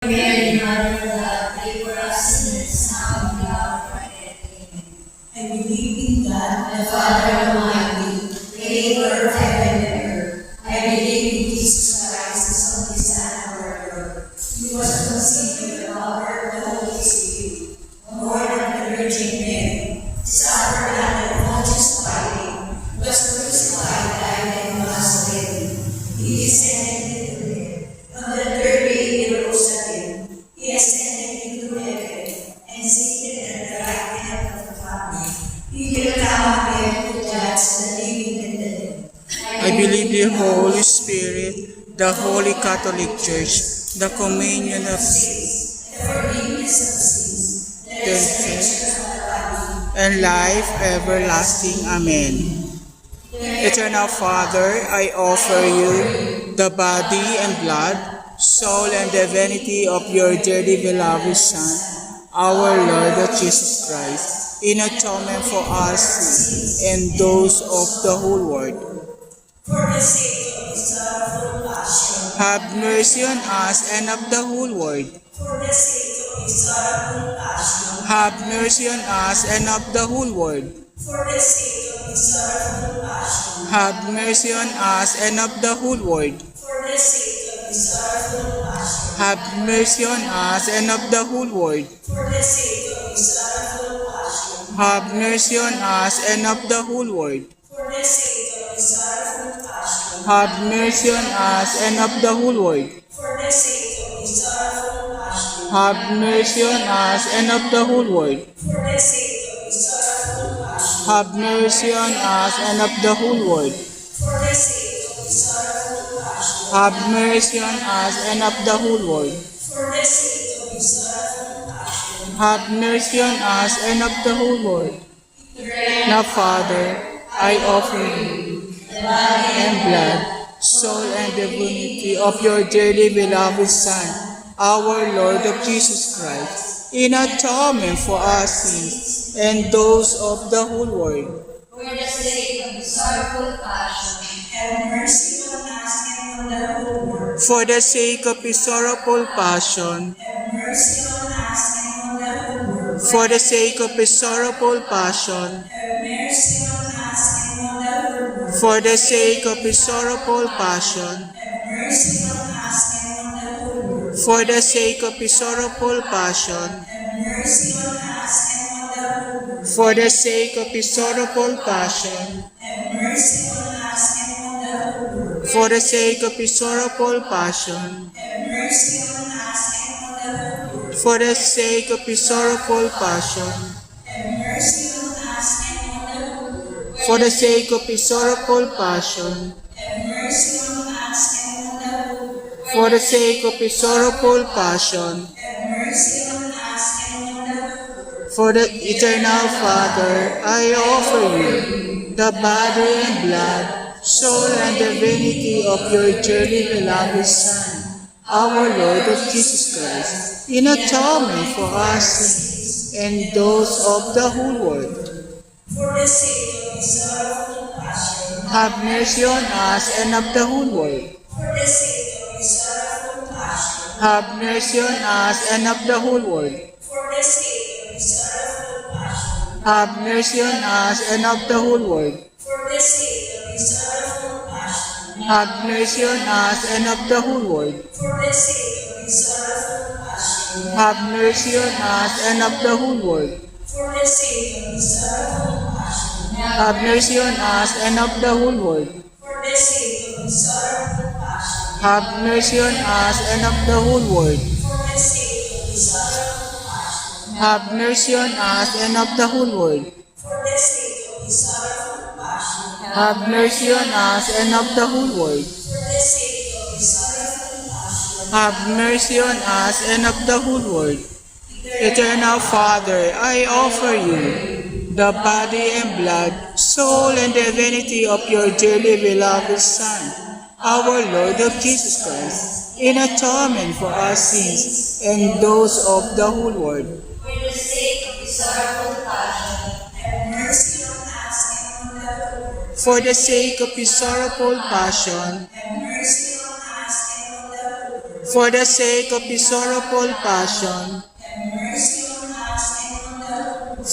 Mary, Mother of God, pray for us sinners now and at the hour of our death. Amen. I believe in God, the Father Almighty, creator of heaven and earth. I believe in Jesus Christ, His only Son, our Lord. He was conceived with the power of the Holy Spirit, born of the Virgin Mary, suffered under Pontius Pilate, was crucified, died, and was buried. He descended into the dead. On the third day he rose again. He ascended into heaven and seated at the right hand of the Father. He will come again to judge the living and the dead. I believe the Holy Spirit, the Holy Catholic Church, the communion of Saints, the forgiveness of sins, the resurrection of the body, and life everlasting. Amen. Eternal Father, I offer you the body and blood, soul and divinity of your dearly beloved Son, our Lord Jesus Christ, in atonement for our sins and those of the whole world. for the sake of His sorrowful passion, Have mercy on us and of the whole world. for the sake of His sorrowful passion, Have mercy on us and of the whole world. for the sake of His sorrowful passion, Have mercy on us and of the whole world. for the sake of His sorrowful passion, Have mercy on us and of the whole world. for the sake of His sorrowful passion, Have mercy on us and of the whole world. for the sake of His sorrowful passion, Have mercy on us and of the whole world. for the sake of His sorrowful passion, Have mercy on us and of the whole world. for the sake of His sorrowful passion, Have mercy on us and of the whole world. for the sake of His sorrowful passion, Have mercy on us and of the whole world. for the sake of His sorrowful passion. Have mercy on us and of the whole world. Now, Father, I offer you the body and blood, soul and divinity of your dearly beloved Son, our Lord of Jesus Christ, in atonement for our sins and those of the whole world. For the sake of His sorrowful passion, have mercy on us and on the whole world. For the sake of his sorrowful passion, Have mercy on us and on the whole world. for the sake of his sorrowful passion, Have mercy on us and on the whole world. for the sake of his sorrowful passion, Have mercy on us and on the whole world. for the sake of his sorrowful passion, Have mercy on us and on the whole world. for the sake of his sorrowful passion, Have mercy on us and on the whole world. for the sake of his sorrowful passion, Have mercy on us and on the whole world. for the sake of his sorrowful passion, Have mercy on us and on the whole world. for the sake of his sorrowful passion, Have mercy on us and on the whole world. for the sake of his sorrowful passion, Have mercy on us and on the whole world. for the eternal Father, I offer you the body and blood, soul and divinity of your dearly beloved Son, our Lord of Jesus Christ, in atonement for our sins and those of the whole world. For the sake of His sorrowful passion, Have mercy on us and of the whole world. for the sake of His sorrowful passion, Have mercy on us and of the whole world. for the sake of His sorrowful passion, Have mercy on us and of the whole world. for the sake of His sorrowful passion, Have mercy on us and of the whole world. for the sake of His sorrowful passion, Have mercy on us and of the whole world. for the sake of His sorrowful passion, Have mercy on us and of the whole world. for the sake of His sorrowful passion, Have mercy on us and of the whole world. for the sake of His sorrowful passion, Have mercy on us and of the whole world. for the sake of His sorrowful passion, Have mercy on us and of the whole world. for the sake of His sorrowful passion. Have mercy on us and of the whole world. Eternal Father, I offer you the body and blood, soul and divinity of your dearly beloved Son, our Lord of Jesus Christ, in atonement for our sins and those of the whole world. For the sake of His sorrowful passion, have mercy on us and on the whole world. For the sake of his sorrowful passion, Have mercy on us and on the whole world. for the sake of his sorrowful passion,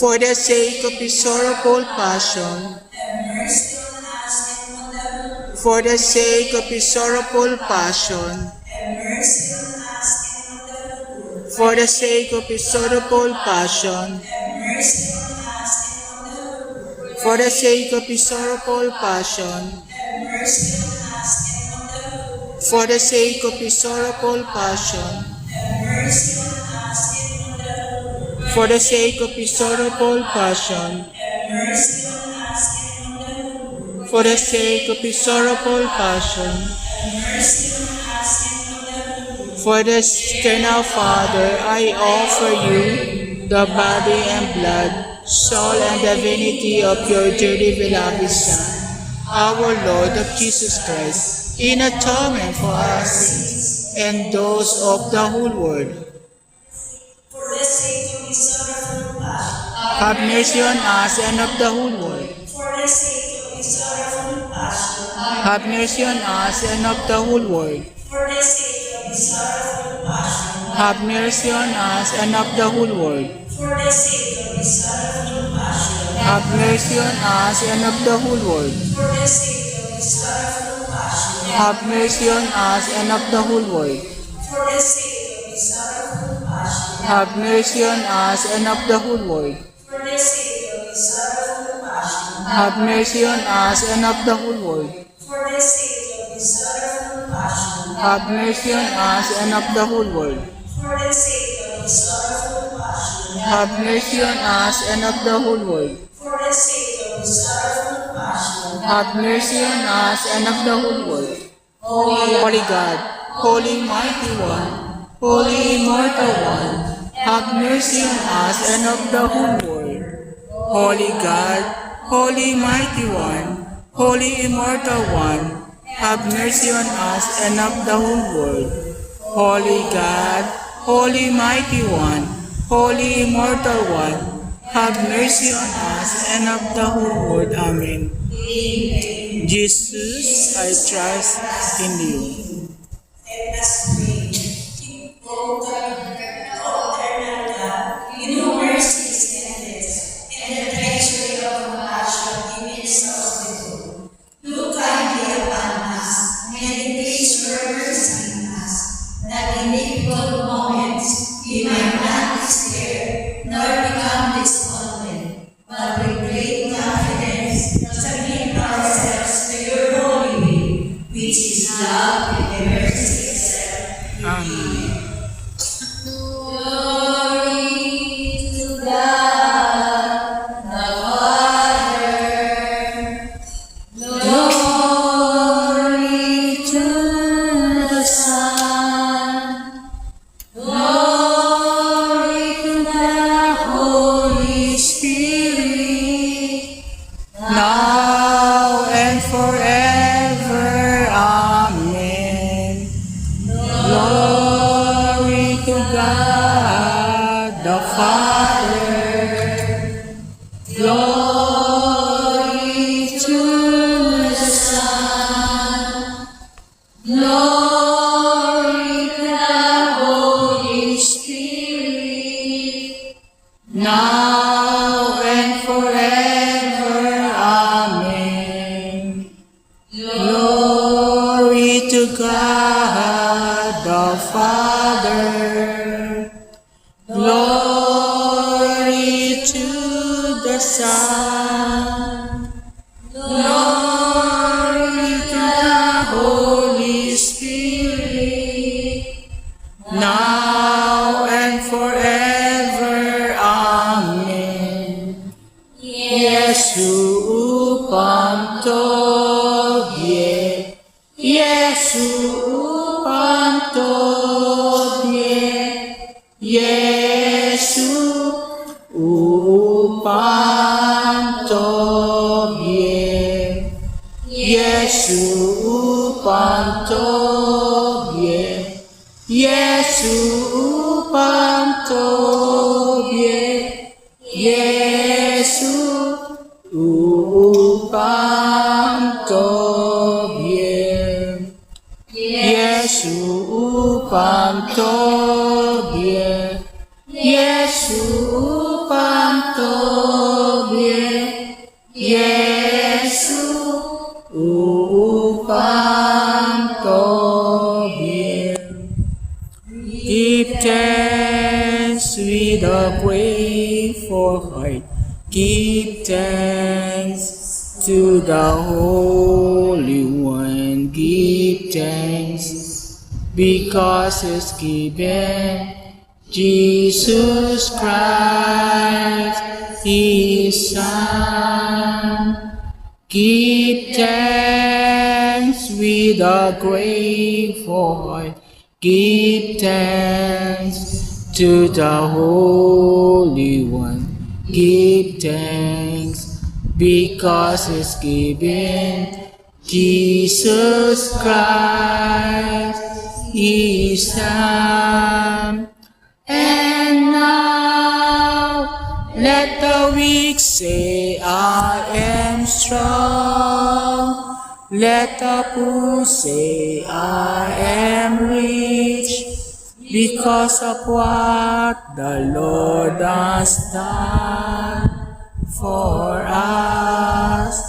for the sake of his sorrowful passion, for the sake of his sorrowful passion, for the sake of his sorrowful passion, for the sake of his sorrowful passion, for the sake of his sorrowful passion, for the sake of his sorrowful passion, for the sake of his sorrowful passion, for the eternal Father, I offer you the body and blood, soul and divinity of your dearly beloved Son, our Lord of Jesus Christ, in atonement for our sins and those of the whole world. For the sake of his sorrowful passion, Have mercy on us and of the whole world. for the sake of his sorrowful passion, Have mercy on us and of the whole world. for the sake of his sorrowful passion, Have mercy on us and of the whole world. for the sake of his sorrowful passion, Have mercy on us and of the whole world. for the sake of his sorrowful passion, Have mercy on us and of the whole world. for the sake of his sorrowful passion, Have mercy on us and of the whole world. for the sake of his sorrowful passion, Have mercy on us and of the whole world. for the sake of his sorrowful passion, Have mercy on us and of the whole world. for the sake of his sorrowful passion, Have mercy on us and of the whole world. for the sake of his sorrowful passion. Have mercy on us and of the whole world. Holy God, Holy Mighty One, Holy Immortal One, have mercy on us and of the whole world. Holy God, Holy Mighty One, Holy Immortal One, have mercy on us and of the whole world. Holy God, Holy Mighty One, Holy Immortal One, have mercy on us and of the whole world. Amen. Jesus, I trust in you. Let us pray. O God, eternal God, you know mercy is endless, and the treasury of compassion immense hospital. Look kindly upon us, and increase your mercy in us, that in difficult moments we might not despair, nor become despondent, but with great confidence submit ourselves to your holy will, which is love and mercy itself. Amen. Glory to God, the Father. Glory to the Son. Glory to the Holy Spirit. Now and forever. Amen. Glory to God the Father. Glory to the Son. Glory to the Holy Spirit. Now and forever. Amen. Glory to God the Father. Glory to the Son. Glory to the Holy Spirit. Now and forever. Amen. Jesu upam Tobie, Jesu upam Tobie, Jesu upam Tobie, Jesu upam Tobie, Jesu upam Tobie, Jesu upam Tobie, Jesu upam Tobie, Yesu upam Tobie, Yesu upam Tobie. Give thanks with a grateful heart. Give thanks to the Holy One. Give thanks because He's given Jesus Christ, His Son. Give thanks with a grateful heart. Give thanks to the Holy One. Give thanks because He's given Jesus Christ, His Son. And now let the weak say, I am strong. Let the poor say, I am rich, because of what the Lord has done for us.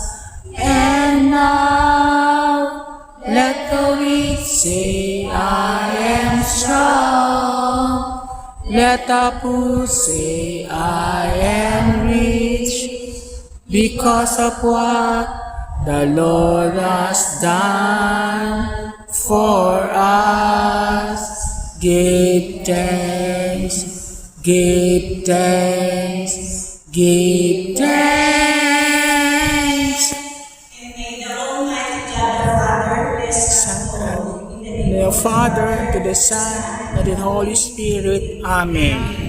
And now let the weak say, I am strong. Let the poor say, I am rich, because of what the Lord has done for us. Give thanks, give thanks, give thanks. And may the Almighty God the Father bless us all in the name The Father, to the Son, and to the Holy Spirit. Amen.